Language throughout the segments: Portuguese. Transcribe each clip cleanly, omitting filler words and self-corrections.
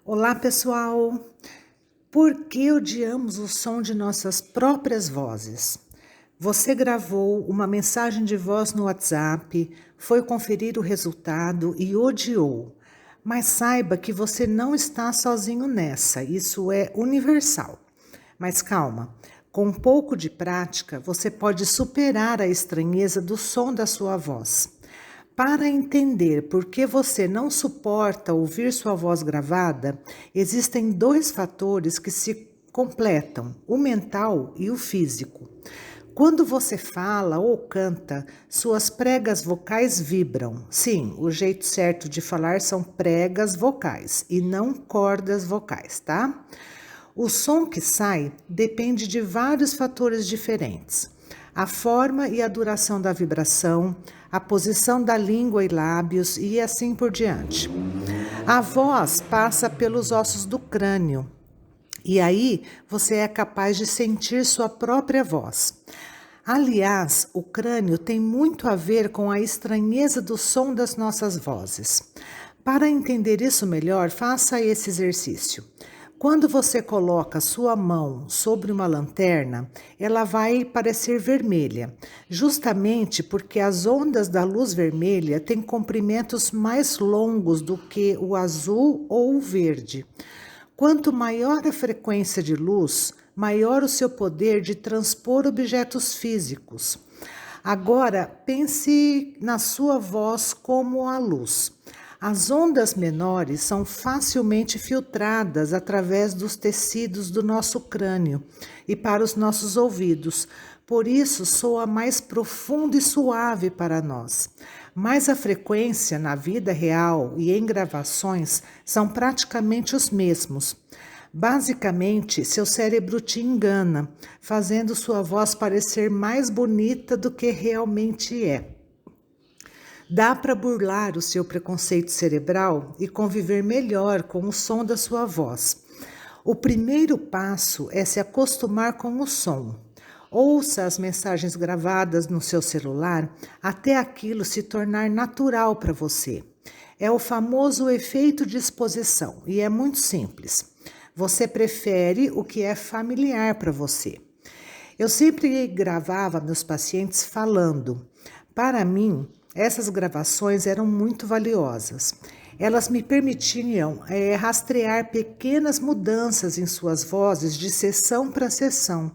Olá, pessoal! Por que odiamos o som de nossas próprias vozes? Você gravou uma mensagem de voz no WhatsApp, foi conferir o resultado e odiou. Mas saiba que você não está sozinho nessa, isso é universal. Mas calma, com um pouco de prática, você pode superar a estranheza do som da sua voz. Para entender por que você não suporta ouvir sua voz gravada, existem dois fatores que se completam: o mental e o físico. Quando você fala ou canta, suas pregas vocais vibram. Sim, o jeito certo de falar são pregas vocais e não cordas vocais, tá? O som que sai depende de vários fatores diferentes: a forma e a duração da vibração, a posição da língua e lábios e assim por diante. A voz passa pelos ossos do crânio e aí você é capaz de sentir sua própria voz. Aliás, o crânio tem muito a ver com a estranheza do som das nossas vozes. Para entender isso melhor, faça esse exercício. Quando você coloca sua mão sobre uma lanterna, ela vai parecer vermelha, justamente porque as ondas da luz vermelha têm comprimentos mais longos do que o azul ou o verde. Quanto maior a frequência de luz, maior o seu poder de transpor objetos físicos. Agora, pense na sua voz como a luz. As ondas menores são facilmente filtradas através dos tecidos do nosso crânio e para os nossos ouvidos. Por isso, soa mais profundo e suave para nós. Mas a frequência na vida real e em gravações são praticamente os mesmos. Basicamente, seu cérebro te engana, fazendo sua voz parecer mais bonita do que realmente é. Dá para burlar o seu preconceito cerebral e conviver melhor com o som da sua voz. O primeiro passo é se acostumar com o som. Ouça as mensagens gravadas no seu celular até aquilo se tornar natural para você. É o famoso efeito de exposição e é muito simples. Você prefere o que é familiar para você. Eu sempre gravava meus pacientes falando. Para mim, essas gravações eram muito valiosas. Elas me permitiam rastrear pequenas mudanças em suas vozes de sessão para sessão.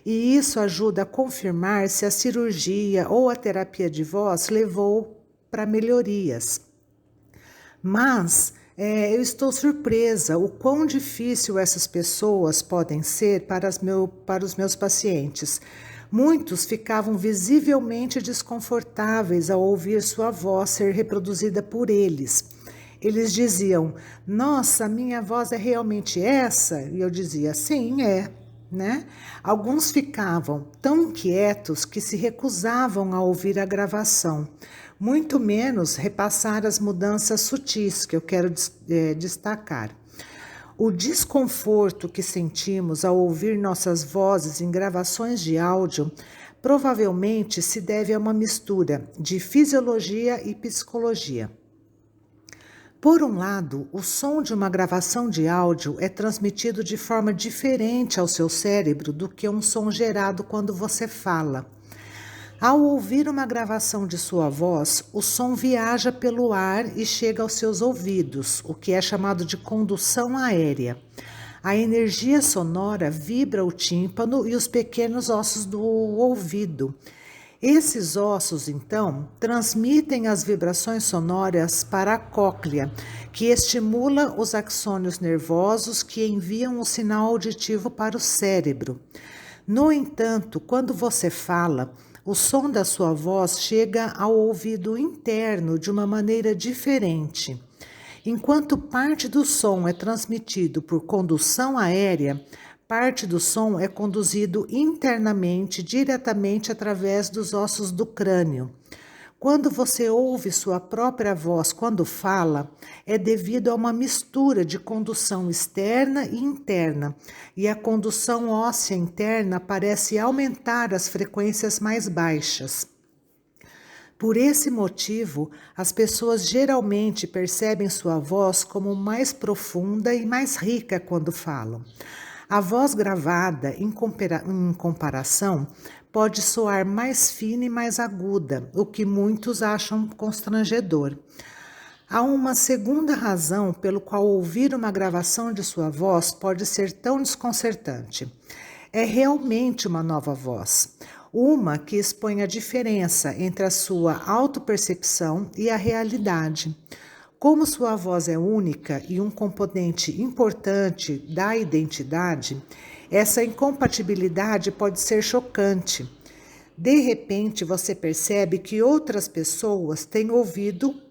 E isso ajuda a confirmar se a cirurgia ou a terapia de voz levou para melhorias. Mas eu estou surpresa o quão difícil essas pessoas podem ser para os meus pacientes. Muitos ficavam visivelmente desconfortáveis ao ouvir sua voz ser reproduzida por eles. Eles diziam: "Nossa, minha voz é realmente essa?" E eu dizia: "Sim, é." Né? Alguns ficavam tão inquietos que se recusavam a ouvir a gravação, muito menos repassar as mudanças sutis que eu quero destacar. O desconforto que sentimos ao ouvir nossas vozes em gravações de áudio provavelmente se deve a uma mistura de fisiologia e psicologia. Por um lado, o som de uma gravação de áudio é transmitido de forma diferente ao seu cérebro do que um som gerado quando você fala. Ao ouvir uma gravação de sua voz, o som viaja pelo ar e chega aos seus ouvidos, o que é chamado de condução aérea. A energia sonora vibra o tímpano e os pequenos ossos do ouvido. Esses ossos, então, transmitem as vibrações sonoras para a cóclea, que estimula os axônios nervosos que enviam o sinal auditivo para o cérebro. No entanto, quando você fala, o som da sua voz chega ao ouvido interno de uma maneira diferente. Enquanto parte do som é transmitido por condução aérea, parte do som é conduzido internamente, diretamente através dos ossos do crânio. Quando você ouve sua própria voz quando fala, é devido a uma mistura de condução externa e interna, e a condução óssea interna parece aumentar as frequências mais baixas. Por esse motivo, as pessoas geralmente percebem sua voz como mais profunda e mais rica quando falam. A voz gravada, em comparação, pode soar mais fina e mais aguda, o que muitos acham constrangedor. Há uma segunda razão pelo qual ouvir uma gravação de sua voz pode ser tão desconcertante. É realmente uma nova voz, uma que expõe a diferença entre a sua autopercepção e a realidade. Como sua voz é única e um componente importante da identidade, essa incompatibilidade pode ser chocante. De repente, você percebe que outras pessoas têm ouvido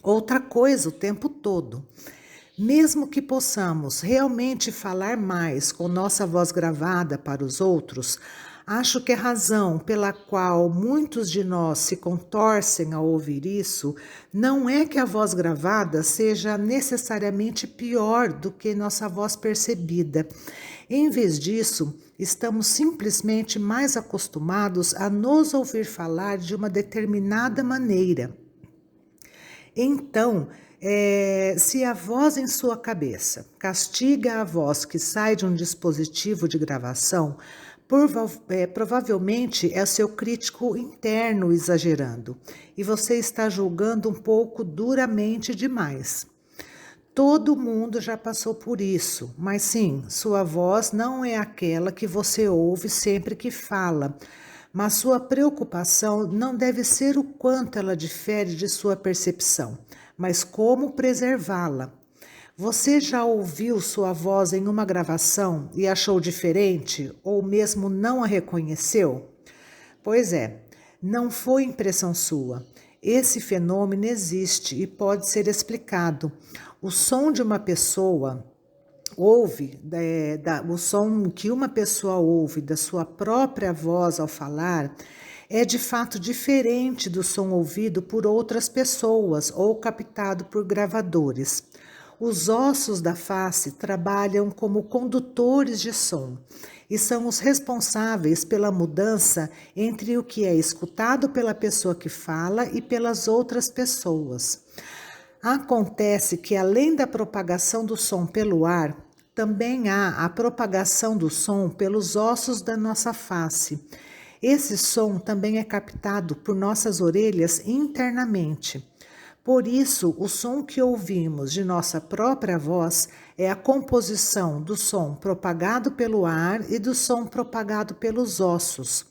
outra coisa o tempo todo. Mesmo que possamos realmente falar mais com nossa voz gravada para os outros, acho que a razão pela qual muitos de nós se contorcem ao ouvir isso não é que a voz gravada seja necessariamente pior do que nossa voz percebida. Em vez disso, estamos simplesmente mais acostumados a nos ouvir falar de uma determinada maneira. Então, se a voz em sua cabeça castiga a voz que sai de um dispositivo de gravação, provavelmente é seu crítico interno exagerando e você está julgando um pouco duramente demais. Todo mundo já passou por isso, mas sim, sua voz não é aquela que você ouve sempre que fala. Mas sua preocupação não deve ser o quanto ela difere de sua percepção, mas como preservá-la. Você já ouviu sua voz em uma gravação e achou diferente, ou mesmo não a reconheceu? Pois é, não foi impressão sua. Esse fenômeno existe e pode ser explicado. O som de uma pessoa o som que uma pessoa ouve da sua própria voz ao falar é de fato diferente do som ouvido por outras pessoas ou captado por gravadores. Os ossos da face trabalham como condutores de som e são os responsáveis pela mudança entre o que é escutado pela pessoa que fala e pelas outras pessoas. Acontece que, além da propagação do som pelo ar, também há a propagação do som pelos ossos da nossa face. Esse som também é captado por nossas orelhas internamente. Por isso, o som que ouvimos de nossa própria voz é a composição do som propagado pelo ar e do som propagado pelos ossos.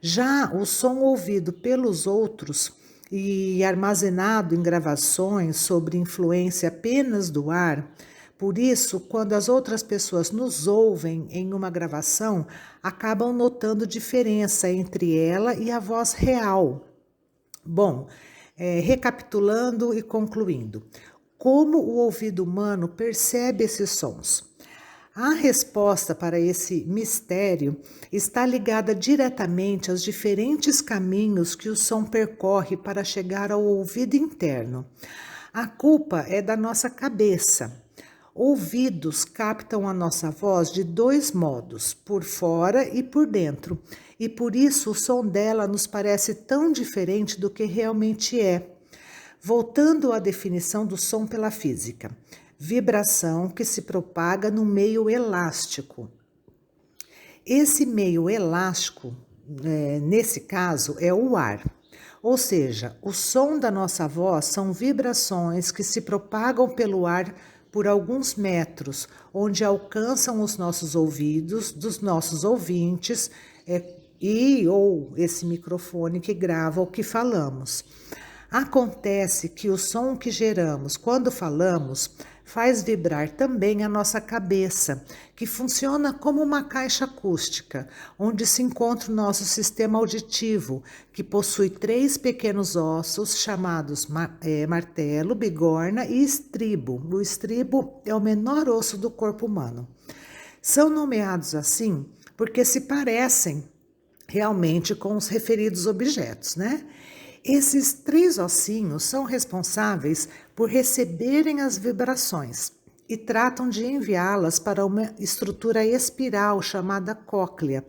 Já o som ouvido pelos outros e armazenado em gravações sob influência apenas do ar. Por isso, quando as outras pessoas nos ouvem em uma gravação, acabam notando diferença entre ela e a voz real. Bom, recapitulando e concluindo, como o ouvido humano percebe esses sons? A resposta para esse mistério está ligada diretamente aos diferentes caminhos que o som percorre para chegar ao ouvido interno. A culpa é da nossa cabeça. Ouvidos captam a nossa voz de dois modos, por fora e por dentro, e por isso o som dela nos parece tão diferente do que realmente é. Voltando à definição do som pela física. Vibração que se propaga no meio elástico. Esse meio elástico, nesse caso, é o ar. Ou seja, o som da nossa voz são vibrações que se propagam pelo ar por alguns metros, onde alcançam os nossos ouvidos, dos nossos ouvintes, ou esse microfone que grava o que falamos. Acontece que o som que geramos quando falamos faz vibrar também a nossa cabeça, que funciona como uma caixa acústica, onde se encontra o nosso sistema auditivo, que possui 3 pequenos ossos chamados martelo, bigorna e estribo. O estribo é o menor osso do corpo humano. São nomeados assim porque se parecem realmente com os referidos objetos, né? Esses 3 ossinhos são responsáveis por receberem as vibrações e tratam de enviá-las para uma estrutura espiral chamada cóclea,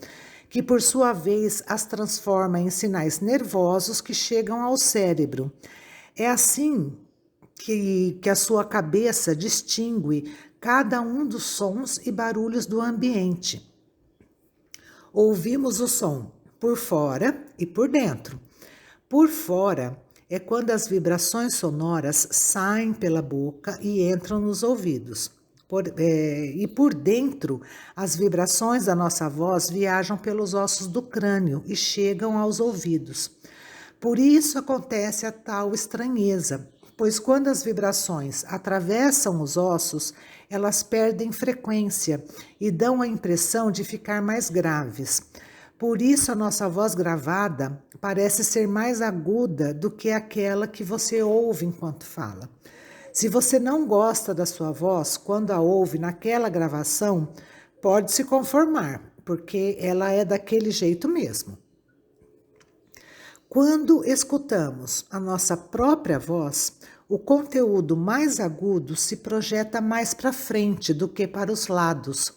que por sua vez as transforma em sinais nervosos que chegam ao cérebro. É assim que a sua cabeça distingue cada um dos sons e barulhos do ambiente. Ouvimos o som por fora e por dentro. Por fora é quando as vibrações sonoras saem pela boca e entram nos ouvidos. E por dentro, as vibrações da nossa voz viajam pelos ossos do crânio e chegam aos ouvidos. Por isso acontece a tal estranheza, pois quando as vibrações atravessam os ossos, elas perdem frequência e dão a impressão de ficar mais graves. Por isso a nossa voz gravada parece ser mais aguda do que aquela que você ouve enquanto fala. Se você não gosta da sua voz quando a ouve naquela gravação, pode se conformar, porque ela é daquele jeito mesmo. Quando escutamos a nossa própria voz, o conteúdo mais agudo se projeta mais para frente do que para os lados,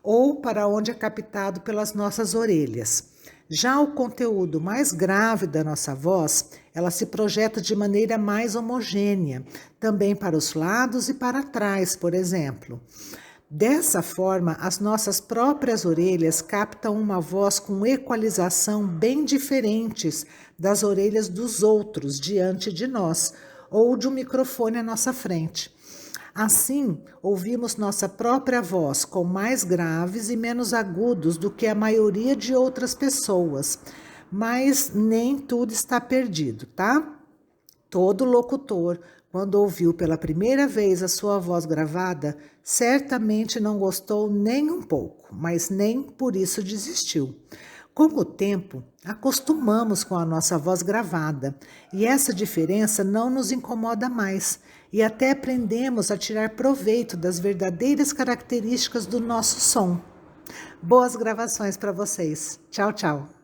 ou para onde é captado pelas nossas orelhas. Já o conteúdo mais grave da nossa voz, ela se projeta de maneira mais homogênea, também para os lados e para trás, por exemplo. Dessa forma, as nossas próprias orelhas captam uma voz com equalização bem diferentes das orelhas dos outros diante de nós, ou de um microfone à nossa frente. Assim, ouvimos nossa própria voz com mais graves e menos agudos do que a maioria de outras pessoas, mas nem tudo está perdido, tá? Todo locutor, quando ouviu pela primeira vez a sua voz gravada, certamente não gostou nem um pouco, mas nem por isso desistiu. Com o tempo, acostumamos com a nossa voz gravada e essa diferença não nos incomoda mais e até aprendemos a tirar proveito das verdadeiras características do nosso som. Boas gravações para vocês. Tchau, tchau.